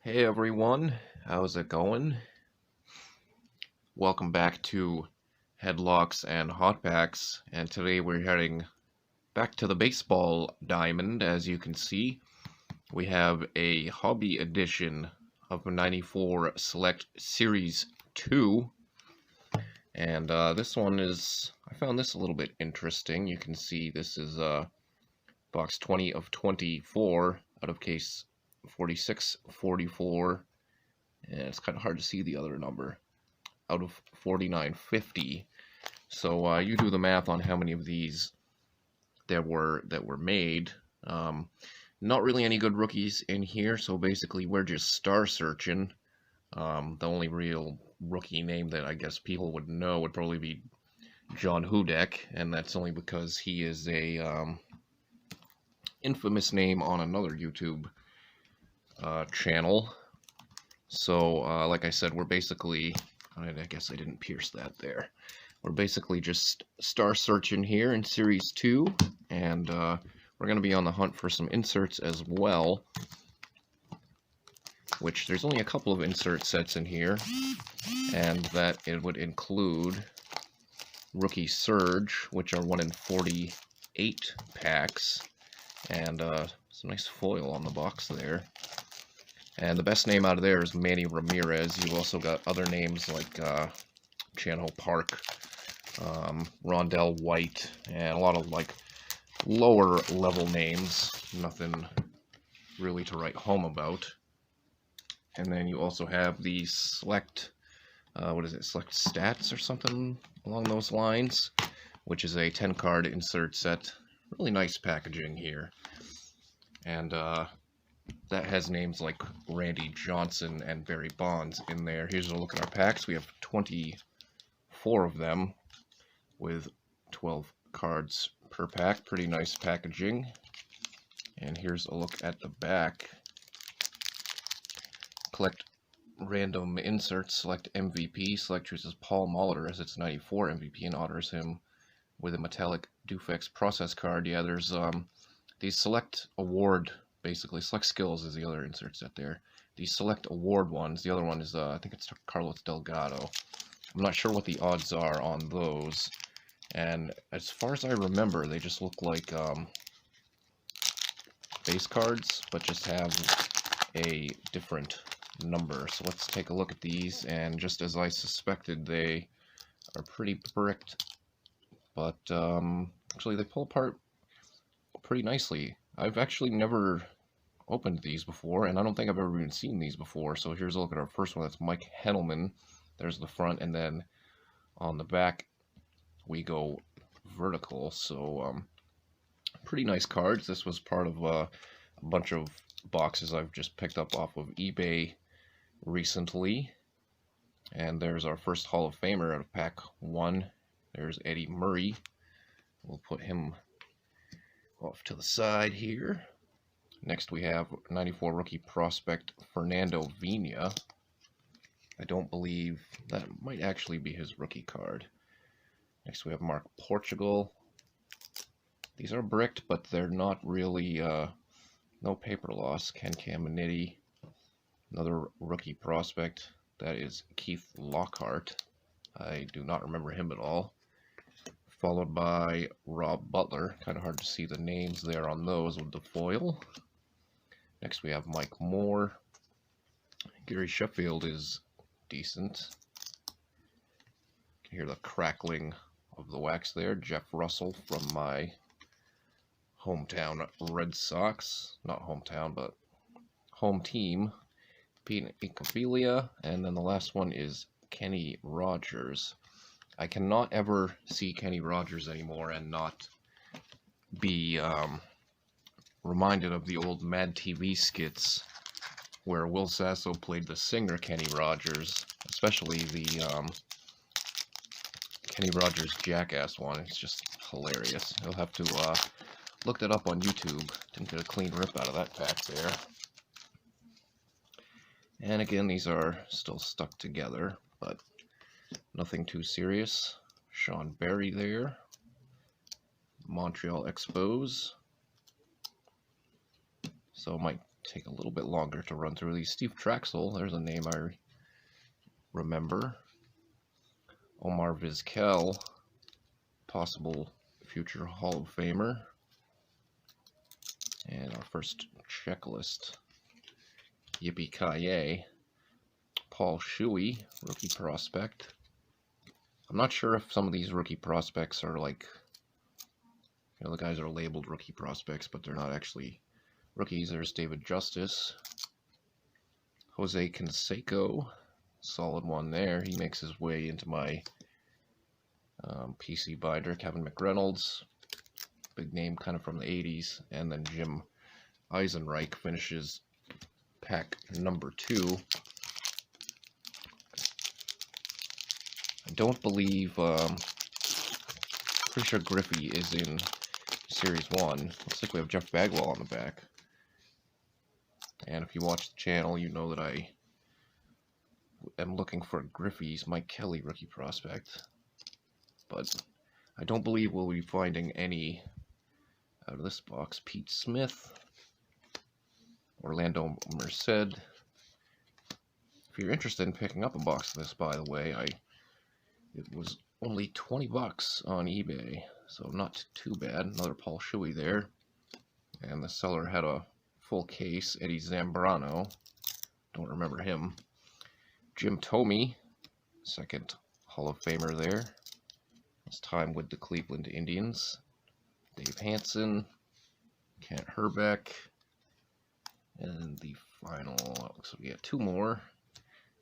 Hey everyone, how's it going? Welcome back to Headlocks and Hot Packs, and today we're heading back to the baseball diamond. As you can see, we have a hobby edition of 94 Select Series 2, and this one I found this a little bit interesting. You can see this is box 20 of 24 out of case 4644. And it's kind of hard to see the other number out of 4950. So you do the math on how many of these that were made. Not really any good rookies in here, so basically we're just star searching. The only real rookie name that I guess people would know would probably be John Hudek, and that's only because he is a infamous name on another YouTube channel. So, like I said, we're basically, I guess I didn't pierce that there. We're basically just star searching here in Series 2, and we're going to be on the hunt for some inserts as well, which there's only a couple of insert sets in here, and that it would include Rookie Surge, which are 1 in 48 packs, and some nice foil on the box there. And the best name out of there is Manny Ramirez. You've also got other names like Chanho Park, Rondell White, and a lot of like lower level names. Nothing really to write home about. And then you also have the Select, Select Stats or something along those lines, which is a 10-card insert set. Really nice packaging here. And that has names like Randy Johnson and Barry Bonds in there. Here's a look at our packs. We have 24 of them with 12 cards per pack. Pretty nice packaging. And here's a look at the back. Collect random inserts. Select MVP. Select chooses Paul Molitor as its 94 MVP and honors him with a metallic Dufex process card. Yeah, there's these select award. Basically, Select Skills is the other insert set there. The Select Award ones, the other one is, I think it's Carlos Delgado. I'm not sure what the odds are on those. And as far as I remember, they just look like base cards, but just have a different number. So let's take a look at these, and just as I suspected, they are pretty bricked. But actually, they pull apart pretty nicely. I've actually never opened these before, and I don't think I've ever even seen these before. So here's a look at our first one. That's Mike Hendelman. There's the front, and then on the back we go vertical. So pretty nice cards. This was part of a bunch of boxes I've just picked up off of eBay recently. And there's our first Hall of Famer out of pack 1. There's Eddie Murray. We'll put him off to the side here. Next we have 94 rookie prospect Fernando Vina. I don't believe that might actually be his rookie card. Next we have Mark Portugal. These are bricked, but they're not really, no paper loss. Ken Caminiti. Another rookie prospect. That is Keith Lockhart. I do not remember him at all. Followed by Rob Butler. Kind of hard to see the names there on those with the foil. Next we have Mike Moore. Gary Sheffield is decent. You can hear the crackling of the wax there. Jeff Russell from my hometown Red Sox. Not hometown, but home team. Pete Incaviglia. And then the last one is Kenny Rogers. I cannot ever see Kenny Rogers anymore and not be reminded of the old Mad TV skits where Will Sasso played the singer Kenny Rogers, especially the Kenny Rogers Jackass one. It's just hilarious. You'll have to look that up on YouTube. Didn't get a clean rip out of that pack there. And again, these are still stuck together, but nothing too serious. Sean Berry there. Montreal Expos. So might take a little bit longer to run through these. Steve Traxel, there's a name I remember. Omar Vizquel, possible future Hall of Famer. And our first checklist, Yippee-ki-yay, Paul Shuey, rookie prospect. I'm not sure if some of these rookie prospects are like, you know, the guys are labeled rookie prospects, but they're not actually rookies. There's David Justice, Jose Canseco, solid one there. He makes his way into my PC binder. Kevin McReynolds, big name kind of from the 80s. And then Jim Eisenreich finishes pack number 2. I don't believe, pretty sure Griffey is in Series 1. Looks like we have Jeff Bagwell on the back. And if you watch the channel, you know that I am looking for Griffey's Mike Kelly rookie prospect. But I don't believe we'll be finding any out of this box. Pete Smith, Orlando Merced. If you're interested in picking up a box of this, by the way, it was only 20 bucks on eBay, so not too bad. Another Paul Shuey there. And the seller had a full case. Eddie Zambrano, don't remember him. Jim Thome, second Hall of Famer there. His time with the Cleveland Indians. Dave Hansen, Kent Herbeck, and the final, looks like we got 2 more.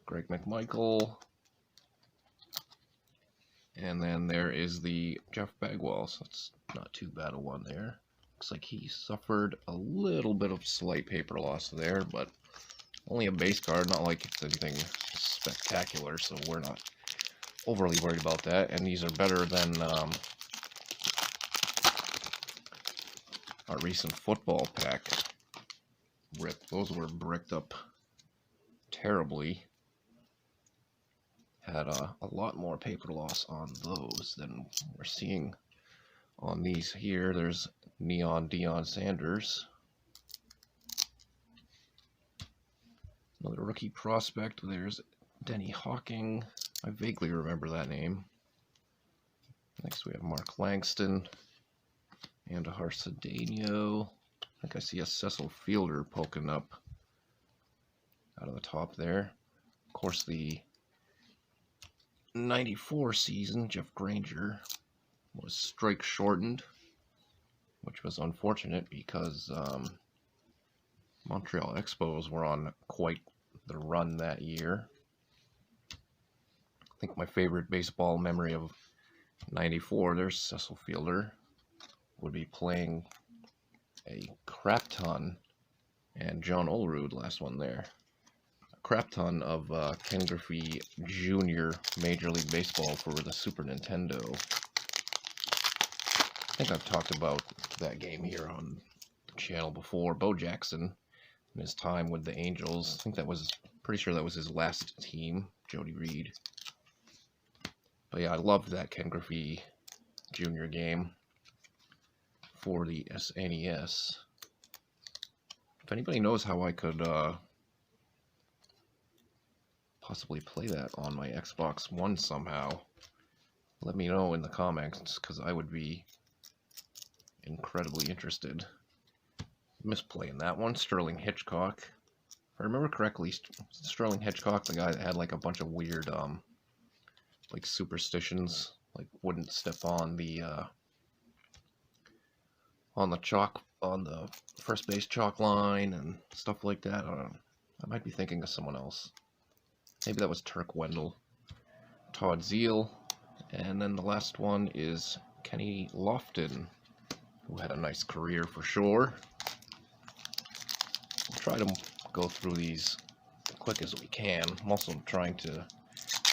Greg McMichael. And then there is the Jeff Bagwell, so that's not too bad a one there. Looks like he suffered a little bit of slight paper loss there, but only a base card, not like it's anything spectacular, so we're not overly worried about that. And these are better than our recent football pack rip. Those were bricked up terribly. Had a lot more paper loss on those than we're seeing on these here. There's Neon Deion Sanders. Another rookie prospect. There's Denny Hawking. I vaguely remember that name. Next we have Mark Langston. Andahar Cedeno. I think I see a Cecil Fielder poking up out of the top there. Of course, the 94 season, Jeff Granger, was strike shortened, which was unfortunate because Montreal Expos were on quite the run that year. I think my favorite baseball memory of 94, there's Cecil Fielder, would be playing a crap ton, and John Olerud, last one there. Crap ton of Ken Griffey Jr. Major League Baseball for the Super Nintendo. I think I've talked about that game here on the channel before. Bo Jackson in his time with the Angels. I think that was, pretty sure that was his last team, Jody Reed. But yeah, I loved that Ken Griffey Jr. game for the SNES. If anybody knows how I could possibly play that on my Xbox One somehow, let me know in the comments, because I would be incredibly interested. Missed playing that one. Sterling Hitchcock. If I remember correctly, Sterling Hitchcock, the guy that had like a bunch of weird like superstitions, like wouldn't step on the chalk, on the first base chalk line and stuff like that. I don't know. I might be thinking of someone else. Maybe that was Turk Wendell. Todd Zeal. And then the last one is Kenny Lofton, who had a nice career for sure. We'll try to go through these as quick as we can. I'm also trying to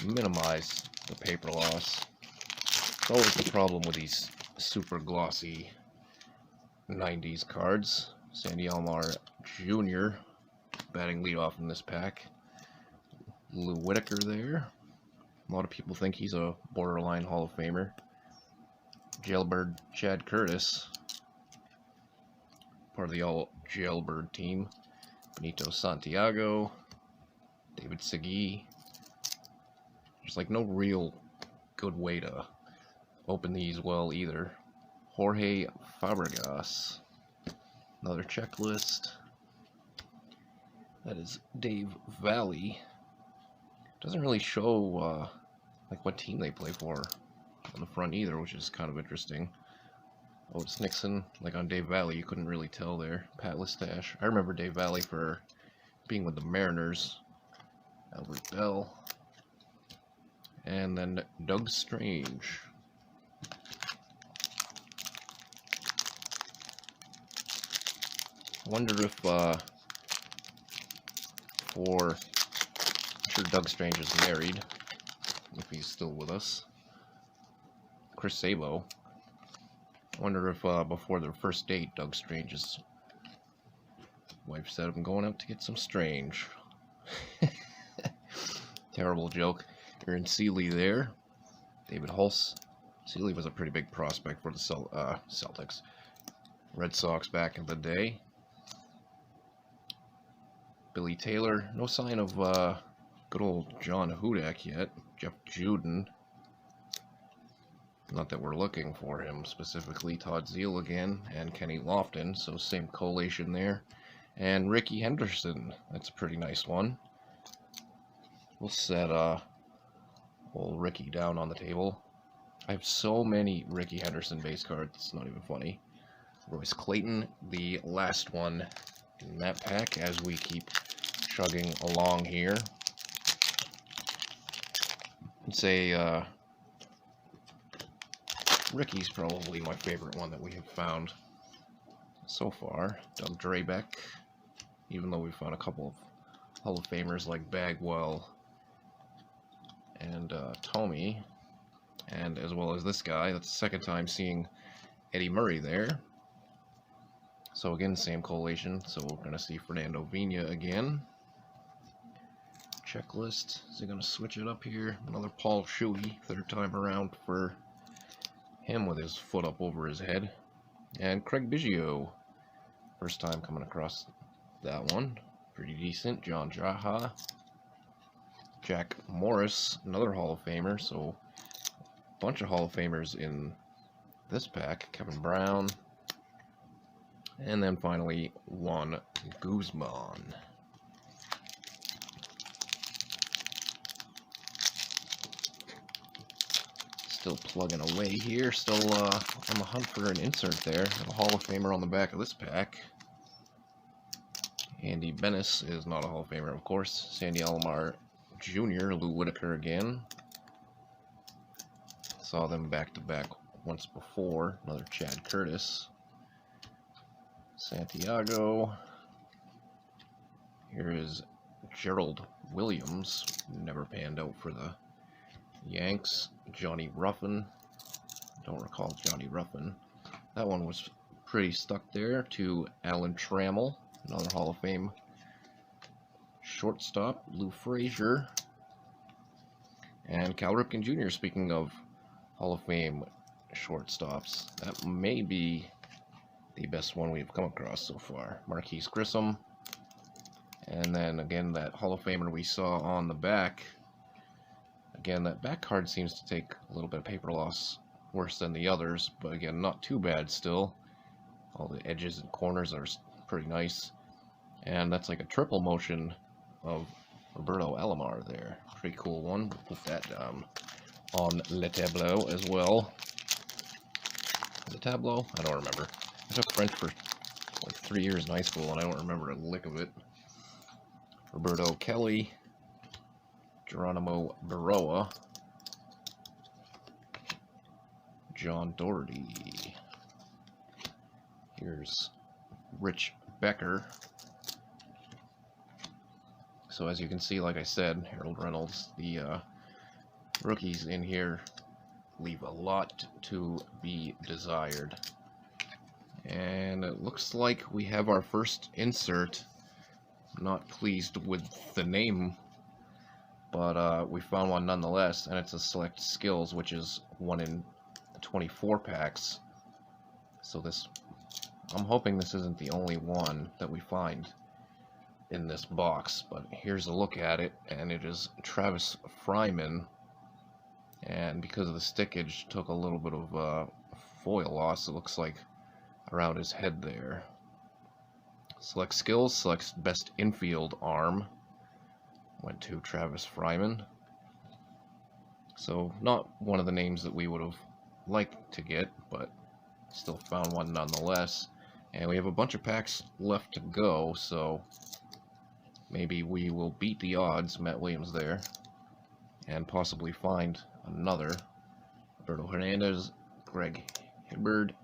minimize the paper loss. It's always the problem with these super glossy 90s cards. Sandy Alomar Jr. batting leadoff in this pack. Lou Whitaker there. A lot of people think he's a borderline Hall of Famer. Jailbird Chad Curtis, part of the all Jailbird team. Benito Santiago, David Segui. There's like no real good way to open these well either. Jorge Fabregas. Another checklist. That is Dave Valley. Doesn't really show like what team they play for on the front either, which is kind of interesting. Otis Nixon, like on Dave Valley, you couldn't really tell there. Pat Listash. I remember Dave Valley for being with the Mariners. Albert Bell. And then Doug Strange. I wonder if, I'm sure Doug Strange is married, if he's still with us. Chris Sabo. I wonder if, before their first date, Doug Strange's wife said, "I'm going out to get some Strange." Terrible joke. Aaron Seeley there. David Hulse. Seeley was a pretty big prospect for the Celtics. Red Sox back in the day. Billy Taylor. No sign of good old John Hudak yet. Jeff Juden. Not that we're looking for him specifically. Todd Zeal again. And Kenny Lofton. So same collation there. And Ricky Henderson. That's a pretty nice one. We'll set old Ricky down on the table. I have so many Ricky Henderson base cards. It's not even funny. Royce Clayton, the last one in that pack as we keep chugging along here. I'd say Ricky's probably my favorite one that we have found so far. Doug Drabek, even though we found a couple of Hall of Famers like Bagwell and Tommy, and as well as this guy. That's the second time seeing Eddie Murray there. So again, same collation. So we're going to see Fernando Vina again. Checklist. Is he going to switch it up here? Another Paul Shuey, third time around for him with his foot up over his head. And Craig Biggio, first time coming across that one. Pretty decent. John Jaha. Jack Morris, another Hall of Famer, so a bunch of Hall of Famers in this pack. Kevin Brown. And then finally, Juan Guzman. Still plugging away here, still on the hunt for an insert there. A Hall of Famer on the back of this pack. Andy Bennis is not a Hall of Famer, of course. Sandy Alomar Jr., Lou Whitaker again. Saw them back to back once before. Another Chad Curtis. Santiago. Here is Gerald Williams. Never panned out for the Yanks. Johnny Ruffin. Don't recall Johnny Ruffin. That one was pretty stuck there to Alan Trammell. Another Hall of Fame shortstop, Lou Frazier, and Cal Ripken Jr. Speaking of Hall of Fame shortstops, that may be the best one we've come across so far. Marquise Grissom, and then again that Hall of Famer we saw on the back. Again, that back card seems to take a little bit of paper loss worse than the others, but again, not too bad still. All the edges and corners are pretty nice, and that's like a triple motion of Roberto Alomar there. Pretty cool one. We'll put that down on Le Tableau as well. The Tableau? I don't remember. I took French for like 3 years in high school and I don't remember a lick of it. Roberto Kelly, Geronimo Baroa, John Doherty. Here's Rich Becker. So as you can see, like I said, Harold Reynolds, the rookies in here leave a lot to be desired. And it looks like we have our first insert. Not pleased with the name, but we found one nonetheless, and it's a Select Skills, which is 1 in 24 packs. So this, I'm hoping this isn't the only one that we find in this box, but here's a look at it, and it is Travis Fryman, and because of the stickage, took a little bit of foil loss, it looks like, around his head there. Select skills, selects best infield arm, went to Travis Fryman. So not one of the names that we would have liked to get, but still found one nonetheless. And we have a bunch of packs left to go, so maybe we will beat the odds, Matt Williams there, and possibly find another. Roberto Hernandez, Greg Hibbard,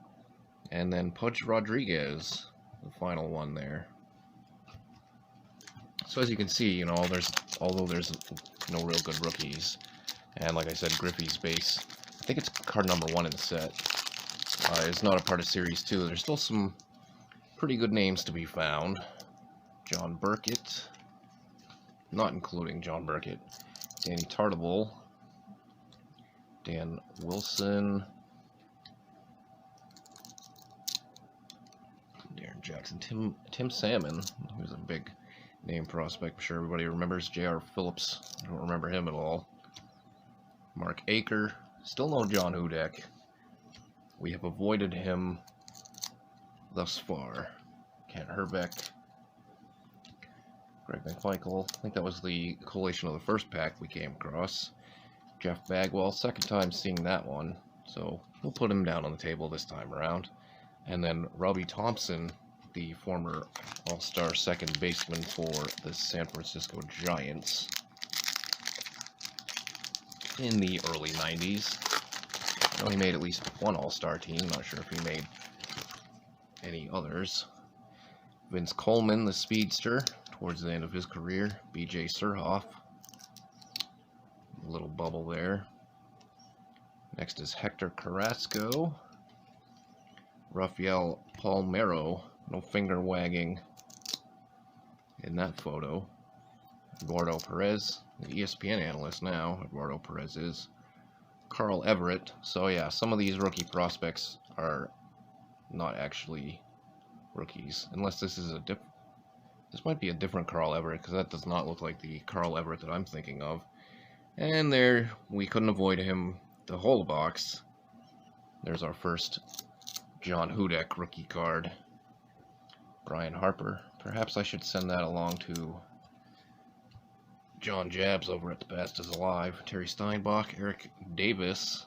and then Pudge Rodriguez, the final one there. So as you can see, you know, although there's no real good rookies, and like I said, Griffey's base, I think it's card number 1 in the set, is not a part of Series 2. There's still some pretty good names to be found. John Burkett, not including John Burkett, Danny Tartabull, Dan Wilson, Darren Jackson, Tim Salmon, who's a big name prospect. I'm sure everybody remembers. J.R. Phillips, I don't remember him at all. Mark Aker, still no John Hudek. We have avoided him thus far. Kent Herbeck, Greg McMichael, I think that was the collation of the first pack we came across. Jeff Bagwell, second time seeing that one, so we'll put him down on the table this time around. And then Robbie Thompson, the former All-Star second baseman for the San Francisco Giants in the early 90s. I know he made at least one All-Star team, not sure if he made any others. Vince Coleman, the speedster, towards the end of his career. B.J. Surhoff, a little bubble there. Next is Hector Carrasco. Rafael Palmeiro, no finger wagging in that photo. Eduardo Perez, the ESPN analyst now, Eduardo Perez is. Carl Everett. So yeah, some of these rookie prospects are not actually rookies, unless this is this might be a different Carl Everett, because that does not look like the Carl Everett that I'm thinking of. And there, we couldn't avoid him, the whole box. There's our first John Hudek rookie card. Brian Harper. Perhaps I should send that along to John Jabs over at The Best Is Alive. Terry Steinbach, Eric Davis,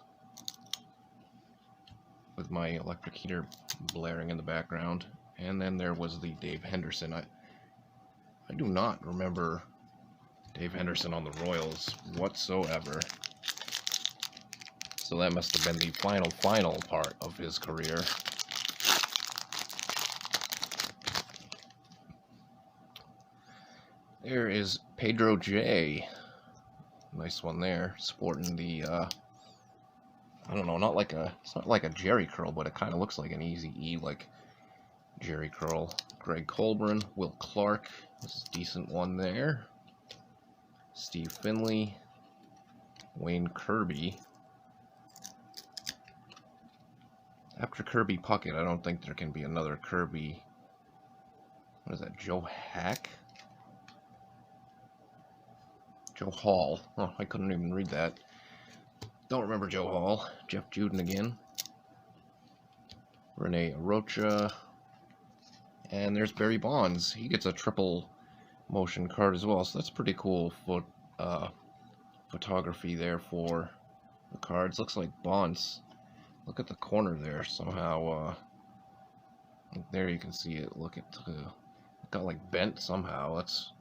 with my electric heater blaring in the background. And then there was the Dave Henderson. I do not remember Dave Henderson on the Royals whatsoever. So that must have been the final part of his career. There is Pedro J. Nice one there, sporting the I don't know, it's not like a Jerry curl, but it kind of looks like an Easy E, like Jerry curl. Greg Colburn, Will Clark, this is a decent one there. Steve Finley, Wayne Kirby. After Kirby Puckett, I don't think there can be another Kirby. What is that, Joe Hack? Joe Hall. Oh, I couldn't even read that. Don't remember Joe Hall. Jeff Juden again. Rene Rocha. And there's Barry Bonds. He gets a triple motion card as well, so that's pretty cool photography there for the cards. Looks like Bonds. Look at the corner there somehow. There you can see it. Look, it got like bent somehow. That's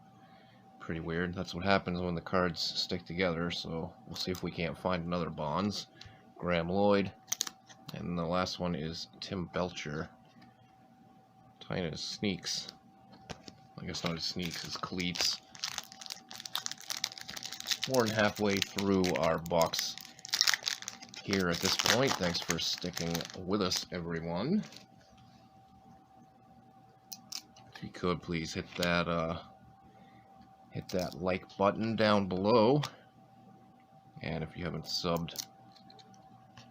pretty weird. That's what happens when the cards stick together. So we'll see if we can't find another Bonds. Graham Lloyd, and the last one is Tim Belcher. Tying his sneaks. I guess not his sneaks, his cleats. More than halfway through our box here at this point. Thanks for sticking with us, everyone. If you could, please hit that like button down below. And if you haven't subbed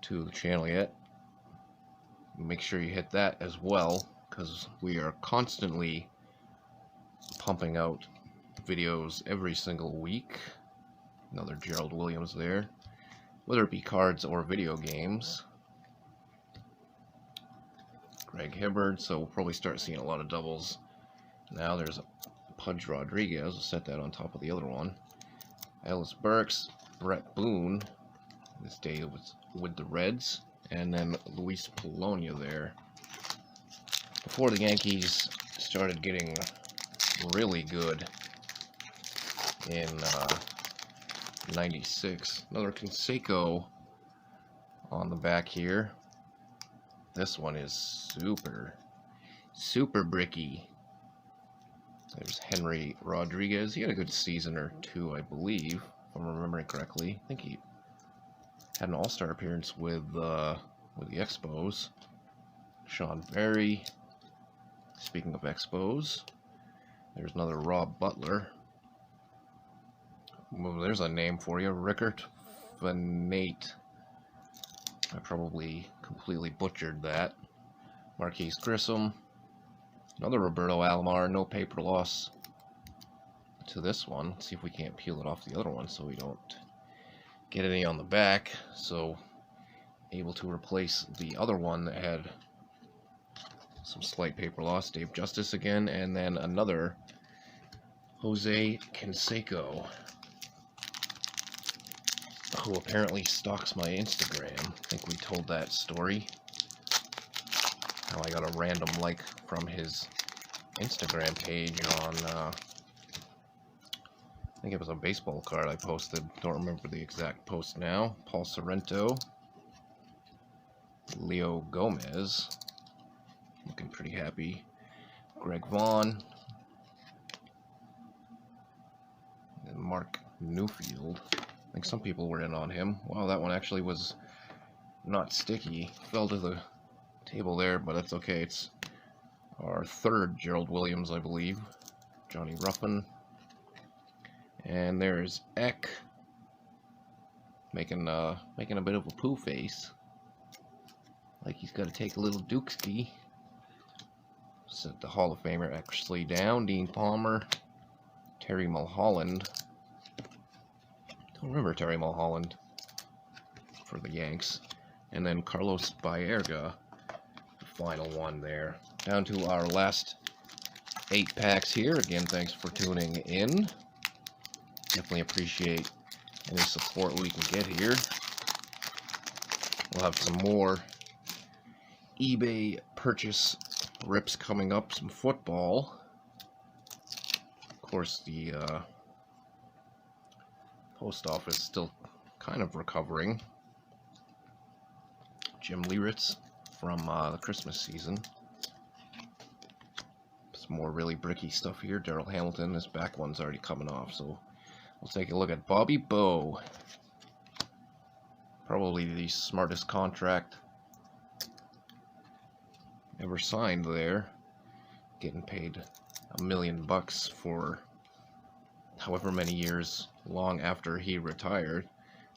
to the channel yet, make sure you hit that as well, because we are constantly pumping out videos every single week. Another Gerald Williams there, whether it be cards or video games. Greg Hibbard, so we'll probably start seeing a lot of doubles. Now there's a Pudge Rodriguez, we'll set that on top of the other one. Ellis Burks, Brett Boone, this day was with the Reds, and then Luis Polonia there. Before the Yankees started getting really good in 96. Another Canseco on the back here. This one is super bricky. There's Henry Rodriguez. He had a good season or two, I believe, if I'm remembering correctly. I think he had an all-star appearance with the Expos. Sean Berry. Speaking of Expos, there's another Rob Butler. Well, there's a name for you, Rickert Vanate. I probably completely butchered that. Marquise Grissom. Another Roberto Alomar, no paper loss to this one. Let's see if we can't peel it off the other one so we don't get any on the back. So, able to replace the other one that had some slight paper loss. Dave Justice again, and then another Jose Canseco, who apparently stalks my Instagram. I think we told that story. How I got a random like from his Instagram page on, I think it was a baseball card I posted. Don't remember the exact post now. Paul Sorrento. Leo Gomez. Looking pretty happy. Greg Vaughn. And Mark Newfield. I think some people were in on him. Wow, that one actually was not sticky. Fell to the table there, but that's okay. It's our third Gerald Williams, I believe. Johnny Ruffin. And there's Eck. Making a bit of a poo face. Like he's got to take a little Dukeski. Set the Hall of Famer actually down. Dean Palmer. Terry Mulholland. Don't remember Terry Mulholland for the Yanks. And then Carlos Baerga, the final one there. Down to our last 8 packs here. Again, thanks for tuning in. Definitely appreciate any support we can get here. We'll have some more eBay purchase rips coming up, some football. Of course, the post office still kind of recovering. Jim Lieritz from the Christmas season. Some more really bricky stuff here. Darryl Hamilton, this back one's already coming off, so we'll take a look at Bobby Bowe. Probably the smartest contract ever signed there. Getting paid $1 million for however many years long after he retired.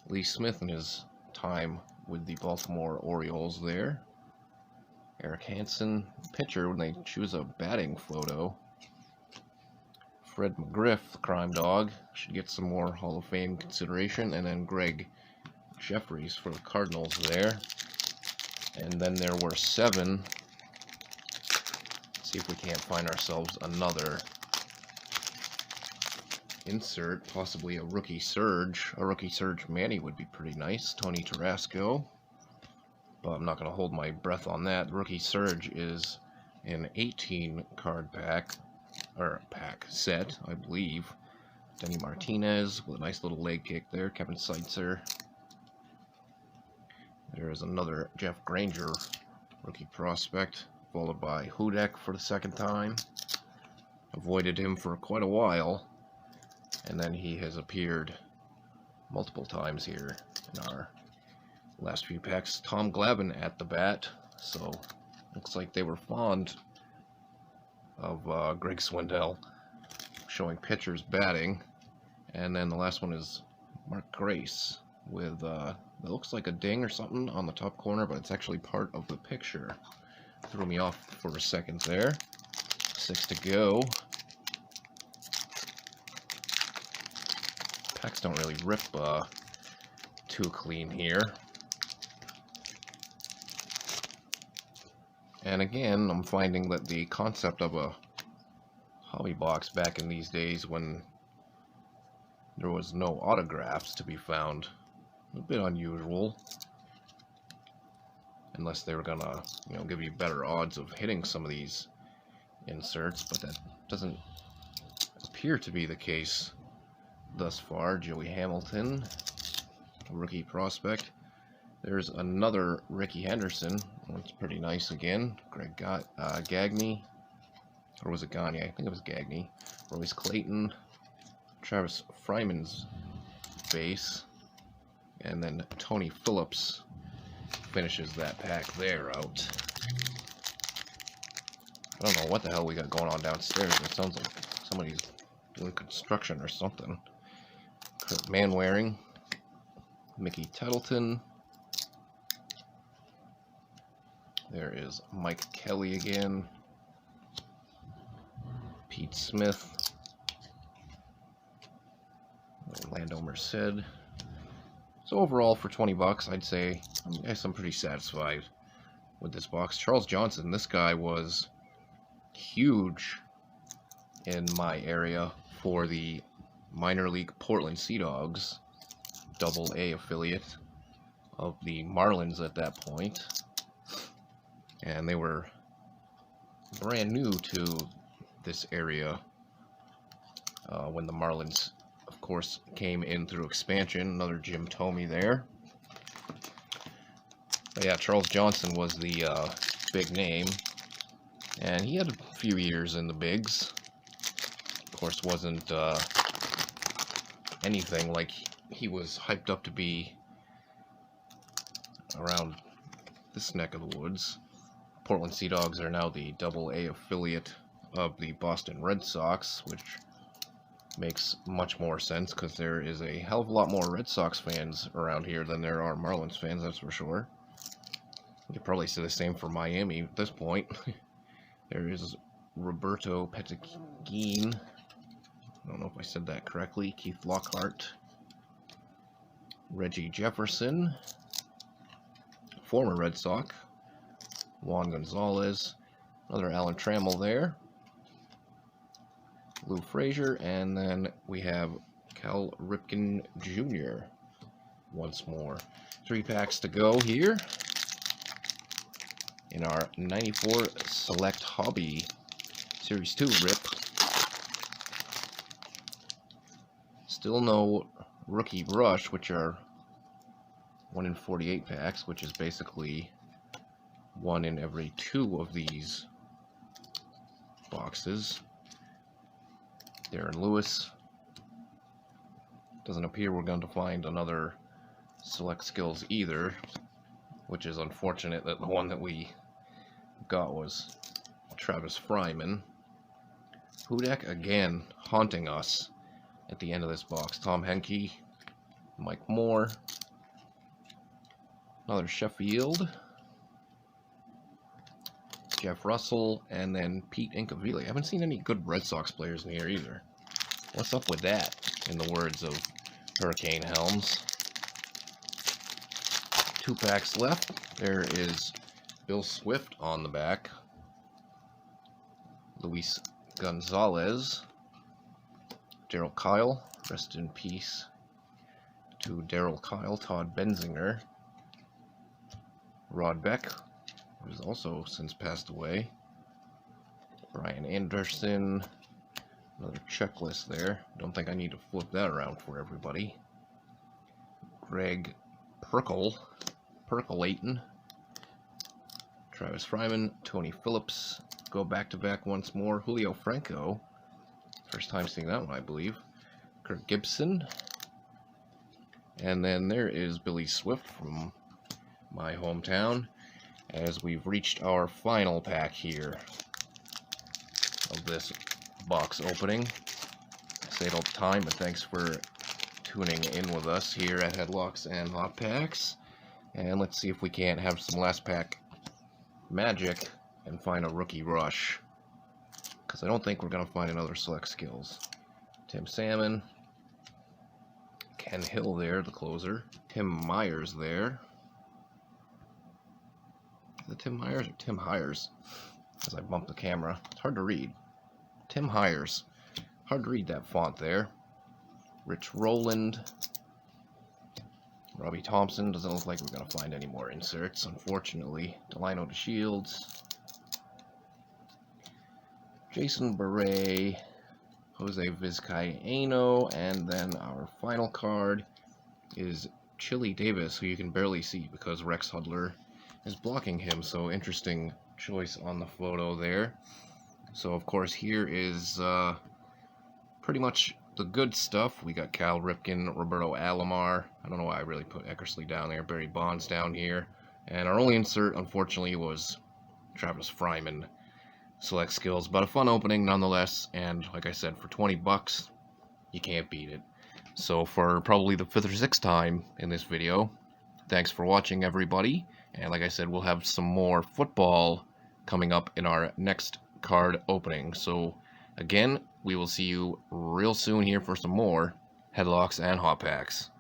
Lee Smith in his time with the Baltimore Orioles there. Eric Hansen, pitcher when they choose a batting photo. Fred McGriff, the crime dog, should get some more Hall of Fame consideration. And then Greg Jeffries for the Cardinals there. And then there were 7. Let's see if we can't find ourselves another insert, possibly a rookie surge. A rookie surge Manny would be pretty nice. Tony Tarasco. But I'm not going to hold my breath on that. Rookie surge is an 18 card pack, or pack set, I believe. Denny Martinez with a nice little leg kick there. Kevin Seitzer. There is another Jeff Granger rookie prospect, followed by Hudek for the second time. Avoided him for quite a while, and then he has appeared multiple times here in our last few packs. Tom Glavine at the bat, so looks like they were fond of Greg Swindell showing pitchers batting. And then the last one is Mark Grace with it looks like a ding or something on the top corner, but it's actually part of the picture. Threw me off for a second there. 6 to go. Packs don't really rip too clean here. And again, I'm finding that the concept of a hobby box back in these days when there was no autographs to be found, a bit unusual. Unless they were gonna, you know, give you better odds of hitting some of these inserts, but that doesn't appear to be the case thus far. Joey Hamilton, rookie prospect. There's another Ricky Henderson. That's pretty nice again. Greg Gagne. Or was it Gagne? I think it was Gagne. Royce Clayton. Travis Fryman's base. And then Tony Phillips finishes that pack there out. I don't know what the hell we got going on downstairs. It sounds like somebody's doing construction or something. Kurt Manwaring. Mickey Tettleton. There is Mike Kelly again. Pete Smith. Orlando Merced. So overall, for 20 bucks, I'd say, I guess I'm pretty satisfied with this box. Charles Johnson, this guy was huge in my area for the minor league Portland Sea Dogs, AA affiliate of the Marlins at that point. And they were brand new to this area when the Marlins, of course, came in through expansion. Another Jim Thome there. But yeah, Charles Johnson was the big name, and he had a few years in the bigs. Of course, wasn't anything like he was hyped up to be around this neck of the woods. Portland Sea Dogs are now the AA affiliate of the Boston Red Sox, which makes much more sense because there is a hell of a lot more Red Sox fans around here than there are Marlins fans, that's for sure. You could probably say the same for Miami at this point. There is Roberto Petteguin. I don't know if I said that correctly. Keith Lockhart. Reggie Jefferson. Former Red Sox. Juan Gonzalez. Another Alan Trammell there. Lou Frazier. And then we have Cal Ripken Jr. once more. 3 packs to go here in our 94 Select Hobby Series 2 rip. Still no Rookie Rush, which are 1 in 48 packs, which is basically 1 in every 2 of these boxes. Darren Lewis. Doesn't appear we're going to find another Select Skills either, which is unfortunate that the one that we got was Travis Fryman. Hudak again haunting us at the end of this box. Tom Henke, Mike Moore, another Sheffield, Jeff Russell, and then Pete Incavili. I haven't seen any good Red Sox players in here either. What's up with that, in the words of Hurricane Helms? 2 packs left. There is Bill Swift on the back. Luis Gonzalez. Daryl Kyle. Rest in peace to Daryl Kyle. Todd Benzinger. Rod Beck, who's also since passed away. Brian Anderson. Another checklist there. Don't think I need to flip that around for everybody. Greg Percolating. Travis Fryman, Tony Phillips. Go back-to-back once more. Julio Franco. First time seeing that one, I believe. Kirk Gibson. And then there is Billy Swift from my hometown, as we've reached our final pack here of this box opening. I say it all the time, but thanks for tuning in with us here at Headlocks and Hot Packs. And let's see if we can't have some last pack magic and find a Rookie Rush, because I don't think we're going to find another Select Skills. Tim Salmon, Ken Hill there, the closer. Tim Myers there. Is it Tim Myers or Tim Hires? As I bump the camera. It's hard to read. Tim Hires. Hard to read that font there. Rich Rowland. Robbie Thompson. Doesn't look like we're going to find any more inserts, unfortunately. Delino DeShields. Jason Beret. Jose Vizcaino. And then our final card is Chili Davis, who you can barely see because Rex Hudler is blocking him. So interesting choice on the photo there. So of course here is pretty much the good stuff. We got Cal Ripken, Roberto Alomar. I don't know why I really put Eckersley down there. Barry Bonds down here. And our only insert, unfortunately, was Travis Fryman select skills. But a fun opening nonetheless. And like I said, for 20 bucks, you can't beat it. So for probably the 5th or 6th time in this video, thanks for watching, everybody. And like I said, we'll have some more football coming up in our next card opening. So again, we will see you real soon here for some more Headlocks and Hot Packs.